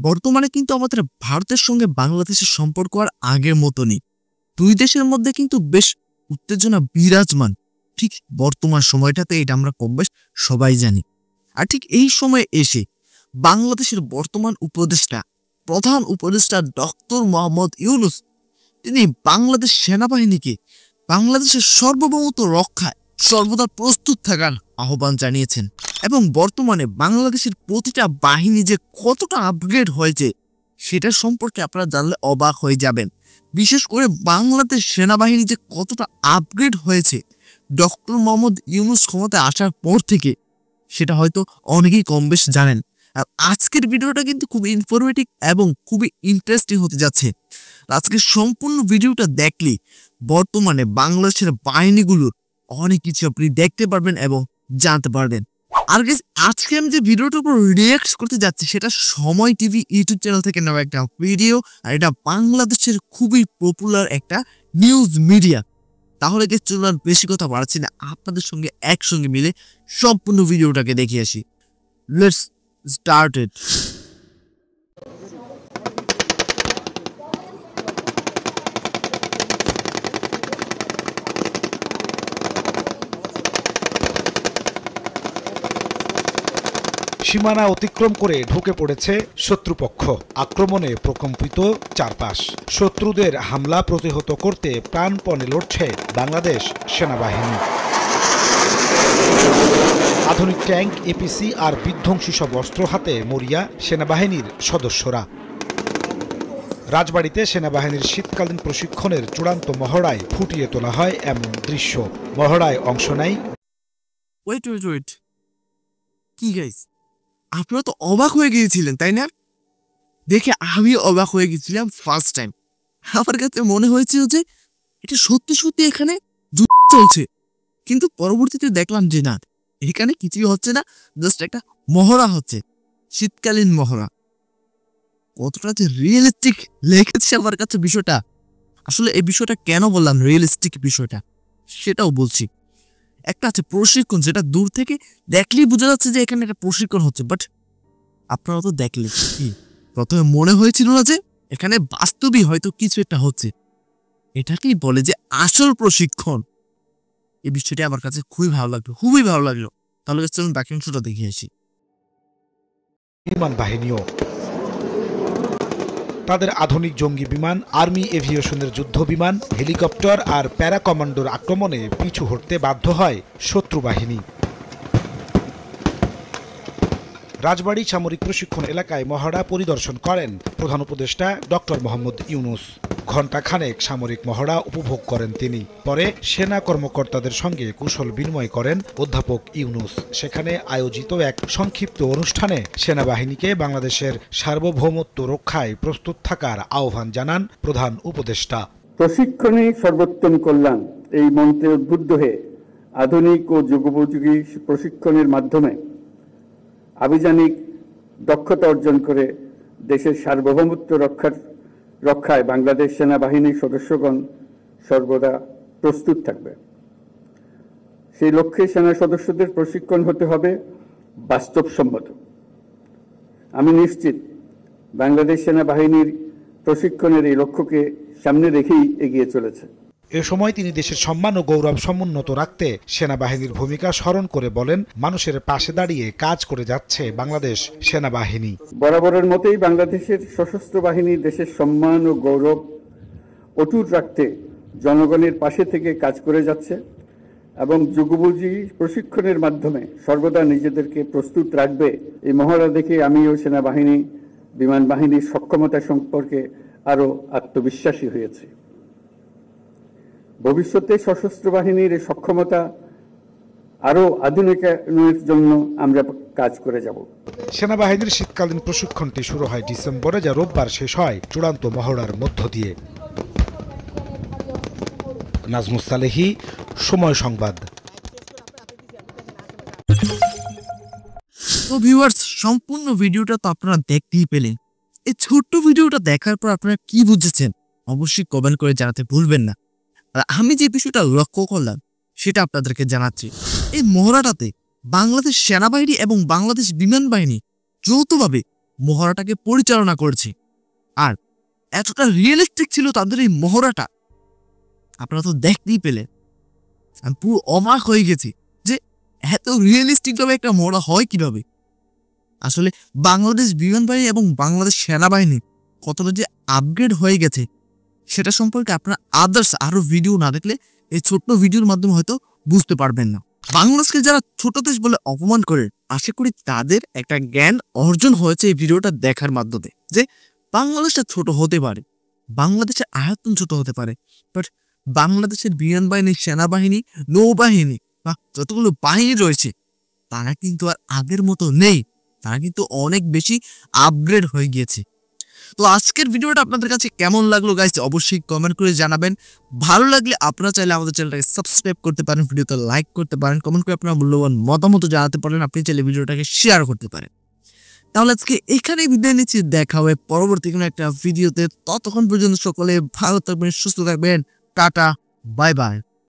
বর্তমানে কিন্তু আমাদের ভারতের সঙ্গে বাংলাদেশের সম্পর্ক আর আগের মতো নেই। দুই দেশের মধ্যে কিন্তু বেশ উত্তেজনা বিরাজমান। ঠিক বর্তমান সময়টাতে এটা আমরা কম বেশ সবাই জানি। আর ঠিক এই সময়ে এসে বাংলাদেশের বর্তমান প্রধান উপদেষ্টা ডক্টর মোহাম্মদ ইউনূস তিনি বাংলাদেশ সেনাবাহিনীকে বাংলাদেশের সার্বভৌমত্ব রক্ষায় সর্বদা প্রস্তুত থাকার আহ্বান জানিয়েছেন। এবং বর্তমানে বাংলাদেশের প্রতিটা বাহিনী যে কতটা আপগ্রেড হয়েছে সেটা সম্পর্কে আপনারা জানলে অবাক হয়ে যাবেন। বিশেষ করে বাংলাদেশ সেনাবাহিনী যে কতটা আপগ্রেড হয়েছে ডক্টর মোহাম্মদ ইউনূস ক্ষমতায় আসার পর থেকে সেটা হয়তো অনেকেই কম বেশ জানেন। আর আজকের ভিডিওটা কিন্তু খুবই ইনফরমেটিভ এবং খুবই ইন্টারেস্টিং হতে যাচ্ছে। আজকের সম্পূর্ণ ভিডিওটা দেখলে বর্তমানে বাংলাদেশের বাহিনীগুলোর অনেক কিছু আপনি দেখতে পারবেন এবং জানতে পারবেন। আর আজকে আমি যে ভিডিওটার উপর রিঅ্যাক্ট করতে যাচ্ছি সেটা সময় টিভি ইউটিউব চ্যানেল থেকে নেওয়া একটা ভিডিও। আর এটা বাংলাদেশের খুবই পপুলার একটা নিউজ মিডিয়া। তাহলে চলুন বেশি কথা বাড়াচ্ছি না, আপনাদের সঙ্গে একসঙ্গে মিলে সম্পূর্ণ ভিডিওটাকে দেখে আসি। Let's start it. সীমানা অতিক্রম করে ঢুকে পড়েছে শত্রুপক্ষ। আক্রমণে প্রকম্পিত চারপাশ। শত্রুদের হামলা প্রতিহত করতে প্রাণপণে লড়ছে বাংলাদেশ সেনাবাহিনী। আধুনিক ট্যাঙ্ক, এপিসি আর বিধ্বংসী সব অস্ত্র হাতে মরিয়া সেনাবাহিনীর সদস্যরা। রাজবাড়ীতে সেনাবাহিনীর শীতকালীন প্রশিক্ষণের চূড়ান্ত মহড়ায় ফুটিয়ে তোলা হয় এমন দৃশ্য। মহড়ায় অংশ নেয় ওয়েট কি গাইস, আপনারা তো অবাক হয়ে গিয়েছিলেন তাই না? দেখে আমি অবাক হয়ে গেছিলাম ফার্স্ট টাইম। আমার কাছে মনে হয়েছিল যে এটা সত্যি সত্যি এখানে যুদ্ধ চলছে, কিন্তু পরবর্তীতে দেখলাম যে না, এখানে কিছুই হচ্ছে না, জাস্ট একটা মহড়া হচ্ছে, শীতকালীন মহড়া। কতটা যে রিয়েলিস্টিক লেগেছে আমার কাছে বিষয়টা। আসলে এই বিষয়টা কেন বললাম রিয়েলিস্টিক বিষয়টা সেটাও বলছি। একটা আছে প্রশিক্ষণ, যেটা দূর থেকে দেখলেই বোঝা যাচ্ছে যে এখানে একটা প্রশিক্ষণ হচ্ছে, বাট আপনারা তো দেখলে কি প্রথমে মনে হয়েছিল না যে এখানে বাস্তবিক হয়তো কিছু একটা হচ্ছে। এটাকেই বলে যে আসল প্রশিক্ষণ। এই বিষয়টি আমার কাছে খুবই ভালো লাগলো। তাহলে চলুন বাকি অংশটা দেখে আসি। বিমান বাহিনীও তাদের আধুনিক জঙ্গি বিমান, আর্মি এভিয়েশনের যুদ্ধ বিমান, হেলিকপ্টার আর প্যারা কমান্ডোর আক্রমণে পিছু হটতে বাধ্য হয় শত্রু বাহিনী। রাজবাড়ী সামরিক প্রশিক্ষণ এলাকায় মহড়া পরিদর্শন করেন প্রধান উপদেষ্টা ডক্টর মোহাম্মদ ইউনূস। ঘণ্টাখানেক সামরিক মহড়া উপভোগ করেন তিনি। পরে সেনা কর্মকর্তাদের সঙ্গে কুশল বিনিময় করেন অধ্যাপক ইউনূস। সেখানে আয়োজিত এক সংক্ষিপ্ত অনুষ্ঠানে সেনাবাহিনীকে বাংলাদেশের সার্বভৌমত্ব রক্ষায় প্রস্তুত থাকার আহ্বান জানান প্রধান উপদেষ্টা। প্রশিক্ষণে সর্বোত্তম কল্যাণ এই মন্ত্রে উদ্বুদ্ধ হয়ে আধুনিক ও যুগোপযোগী প্রশিক্ষণের মাধ্যমে আভিযানিক দক্ষতা অর্জন করে দেশের সার্বভৌমত্ব রক্ষায় বাংলাদেশ সেনাবাহিনীর সদস্যগণ সর্বদা প্রস্তুত থাকবে। সেই লক্ষ্যে সেনা সদস্যদের প্রশিক্ষণ হতে হবে বাস্তবসম্মত। আমি নিশ্চিত বাংলাদেশ সেনাবাহিনীর প্রশিক্ষণের এই লক্ষ্যকে সামনে রেখেই এগিয়ে চলেছে। এ সময় তিনি দেশের সম্মান ও গৌরব সমুন্নত রাখতে সেনাবাহিনীর ভূমিকা স্মরণ করে বলেন, মানুষের পাশে দাঁড়িয়ে কাজ করে যাচ্ছে বাংলাদেশ সেনাবাহিনী। বরাবরের মতোই বাংলাদেশের সশস্ত্র বাহিনী দেশের সম্মান ও গৌরব অটুট রাখতে জনগণের পাশে থেকে কাজ করে যাচ্ছে এবং যুগোপযোগী প্রশিক্ষণের মাধ্যমে সর্বদা নিজেদেরকে প্রস্তুত রাখবে। এই মহড়া দেখে আমিও সেনাবাহিনী, বিমান বাহিনীর সক্ষমতা সম্পর্কে আরো আত্মবিশ্বাসী হয়েছি। ভবিষ্যতে সশস্ত্র বাহিনীর এই সক্ষমতা আরো আধুনিকায়নের জন্য আমরা কাজ করে যাব। সেনাবাহিনীর শীতকালীন প্রশিক্ষণটি শুরু হয় ডিসেম্বরে, যা রোববার শেষ হয় চূড়ান্ত মহড়ার মধ্য দিয়ে। নাজমুস সালেহী, সময় সংবাদ। তো ভিউয়ার্স, সম্পূর্ণ ভিডিওটা তো আপনারা দেখতেই পেলেন। এই ছোট্ট ভিডিওটা দেখার পর আপনারা কি বুঝেছেন অবশ্যই কমেন্ট করে জানাতে ভুলবেন না। আর আমি যে বিষয়টা লক্ষ্য করলাম সেটা আপনাদেরকে জানাচ্ছি। এই মহড়াটাতে বাংলাদেশ সেনাবাহিনী এবং বাংলাদেশ বিমান বাহিনী যৌথভাবে মহড়াটাকে পরিচালনা করেছে। আর এতটা রিয়েলিস্টিক ছিল তাদের এই মহড়াটা, আপনারা তো দেখতেই পেলেন। আমি পুরো অবাক হয়ে গেছি যে এত রিয়েলিস্টিক ভাবে একটা মহড়া হয় কিভাবে। আসলে বাংলাদেশ বিমান বাহিনী এবং বাংলাদেশ সেনাবাহিনী কতটা যে আপগ্রেড হয়ে গেছে সেটা সম্পর্কে আপনারা আদার্স আরো ভিডিও না দেখলে এই ছোট্ট ভিডিওর মাধ্যমে হয়তো বুঝতে পারবেন না। বাংলাদেশকে যারা ছোট দেশ বলে অপমান করে, আশা করি তাদের একটা জ্ঞান অর্জন হয়েছে এই ভিডিওটা দেখার মাধ্যমে, যে বাংলাদেশটা ছোট হতে পারে, বাংলাদেশের আয়তন ছোট হতে পারে, বাট বাংলাদেশের বিমান বাহিনী, সেনাবাহিনী, নৌবাহিনী বা যতগুলো বাহিনী রয়েছে তারা কিন্তু আর আগের মতো নেই, তারা কিন্তু অনেক বেশি আপগ্রেড হয়ে গিয়েছে। তো আজকের ভিডিওটা আপনাদের কাছে কেমন লাগলো গাইস অবশ্যই কমেন্ট করে জানাবেন। ভালো লাগলে আপনারা চাইলে আমাদের চ্যানেলটাকে সাবস্ক্রাইব করতে পারেন, ভিডিওতে লাইক করতে পারেন, কমেন্ট করে আপনার মূল্যবান মতামত জানাতে পারেন, আপনি চাইলে ভিডিওটাকে শেয়ার করতে পারেন। তাহলে আজকে এখানেই বিদায় নিচ্ছি, দেখা হবে পরবর্তী কোনো একটা ভিডিওতে। ততক্ষণ পর্যন্ত সকলে ভালো থাকবেন, সুস্থ থাকবেন, টাটা, বাই বাই।